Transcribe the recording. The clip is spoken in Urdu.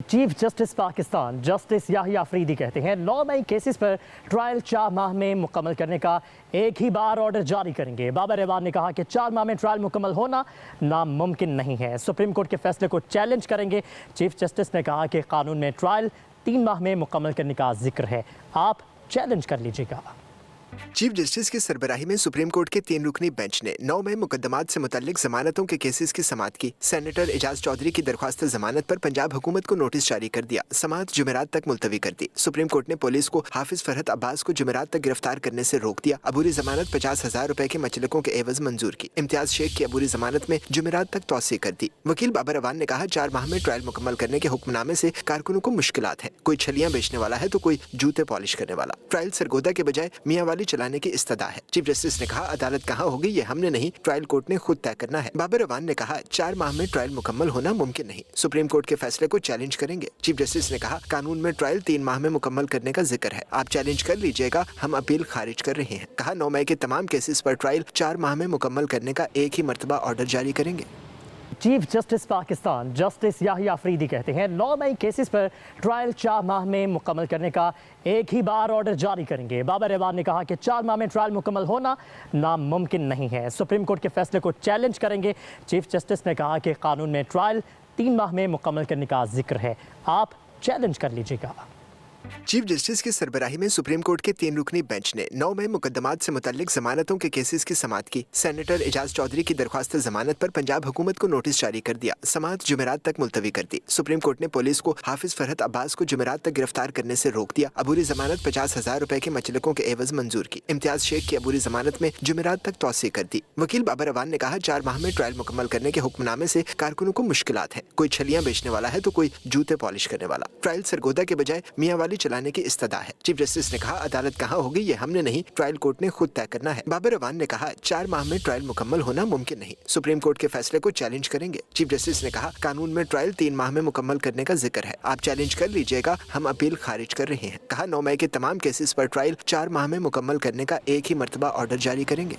چیف جسٹس پاکستان جسٹس یحییٰ فریدی کہتے ہیں 9 مئی کیسز پر ٹرائل 4 ماہ میں مکمل کرنے کا ایک ہی بار آرڈر جاری کریں گے۔ بابر اعوان نے کہا کہ 4 ماہ میں ٹرائل مکمل ہونا ناممکن نہیں ہے۔ سپریم کورٹ کے فیصلے کو چیلنج کریں گے۔ چیف جسٹس نے کہا کہ قانون میں ٹرائل 3 ماہ میں مکمل کرنے کا ذکر ہے، آپ چیلنج کر لیجیے گا۔ چیف جسٹس کی سربراہی میں سپریم کورٹ کے 3 رکنی بینچ نے 9 مئی مقدمات سے متعلق ضمانتوں کے کیسز کی سماعت کی۔ سینیٹر اعجاز چودھری کی درخواست ضمانت پر پنجاب حکومت کو نوٹس جاری کر دیا، سماعت جمعرات تک ملتوی کر دی۔ سپریم کورٹ نے پولیس کو حافظ فرحت عباس کو جمعرات تک گرفتار کرنے سے روک دیا۔ عبوری ضمانت 50,000 روپے کے مچلقوں کے عوض منظور کی۔ امتیاز شیخ کی عبوری ضمانت میں جمعرات تک توسیع کر دی۔ وکیل بابر اعوان نے کہا 4 ماہ میں ٹرائل مکمل کرنے کے حکم نامے سے کارکنوں کو مشکلات ہیں، کوئی چھلیاں بیچنے والا ہے تو کوئی جوتے پالش کرنے والا۔ ٹرائل سرگودا کے بجائے میاں والی چلانے کی استدا ہے۔ چیف جسٹس نے کہا عدالت کہاں ہوگی یہ ہم نے نہیں، ٹرائل کورٹ نے خود طے کرنا ہے۔ بابر اعوان نے کہا 4 ماہ میں ٹرائل مکمل ہونا ممکن نہیں، سپریم کورٹ کے فیصلے کو چیلنج کریں گے۔ چیف جسٹس نے کہا قانون میں ٹرائل 3 ماہ میں مکمل کرنے کا ذکر ہے، آپ چیلنج کر لیجیے گا، ہم اپیل خارج کر رہے ہیں۔ کہا 9 مئی کے تمام کیسز پر ٹرائل 4 ماہ میں مکمل کرنے کا ایک ہی مرتبہ آرڈر جاری کریں گے۔ چیف جسٹس پاکستان جسٹس یحییٰ فریدی کہتے ہیں 9 مئی کیسز پر ٹرائل 4 ماہ میں مکمل کرنے کا ایک ہی بار آرڈر جاری کریں گے۔ بابر اعوان نے کہا کہ 4 ماہ میں ٹرائل مکمل ہونا ناممکن نہیں ہے، سپریم کورٹ کے فیصلے کو چیلنج کریں گے۔ چیف جسٹس نے کہا کہ قانون میں ٹرائل 3 ماہ میں مکمل کرنے کا ذکر ہے، آپ چیلنج کر لیجیے گا۔ چیف جسٹس کی سربراہی میں سپریم کورٹ کے 3 رکنی بینچ نے 9 مئی مقدمات سے متعلق ضمانتوں کے کیسز کی سماعت کی۔ سینیٹر اعجاز چودھری کی درخواست ضمانت پر پنجاب حکومت کو نوٹس جاری کر دیا، سماعت جمعرات تک ملتوی کر دی۔ سپریم کورٹ نے پولیس کو حافظ فرحت عباس کو جمعرات تک گرفتار کرنے سے روک دیا۔ عبوری ضمانت 50,000 روپے کے مچلقوں کے عوض منظور کی۔ امتیاز شیخ کی عبوری ضمانت میں جمعرات تک توسیع کر دی۔ وکیل بابر اعوان نے کہا 4 ماہ میں ٹرائل مکمل کرنے کے حکم نامے سے کارکنوں کو مشکلات ہیں، کوئی چھلیاں بیچنے والا ہے تو کوئی جوتے پالش کرنے والا۔ ٹرائل سرگودا کے بجائے میاں والی چلانے کی استدا ہے۔ چیف جسٹس نے کہا عدالت کہاں ہوگی یہ ہم نے نہیں، ٹرائل کورٹ نے خود طے کرنا ہے۔ بابر اعوان نے کہا 4 ماہ میں ٹرائل مکمل ہونا ممکن نہیں، سپریم کورٹ کے فیصلے کو چیلنج کریں گے۔ چیف جسٹس نے کہا قانون میں ٹرائل 3 ماہ میں مکمل کرنے کا ذکر ہے، آپ چیلنج کر لیجیے گا، ہم اپیل خارج کر رہے ہیں۔ کہا 9 مئی کے تمام کیسز پر ٹرائل 4 ماہ میں مکمل کرنے کا ایک ہی مرتبہ آرڈر جاری کریں گے۔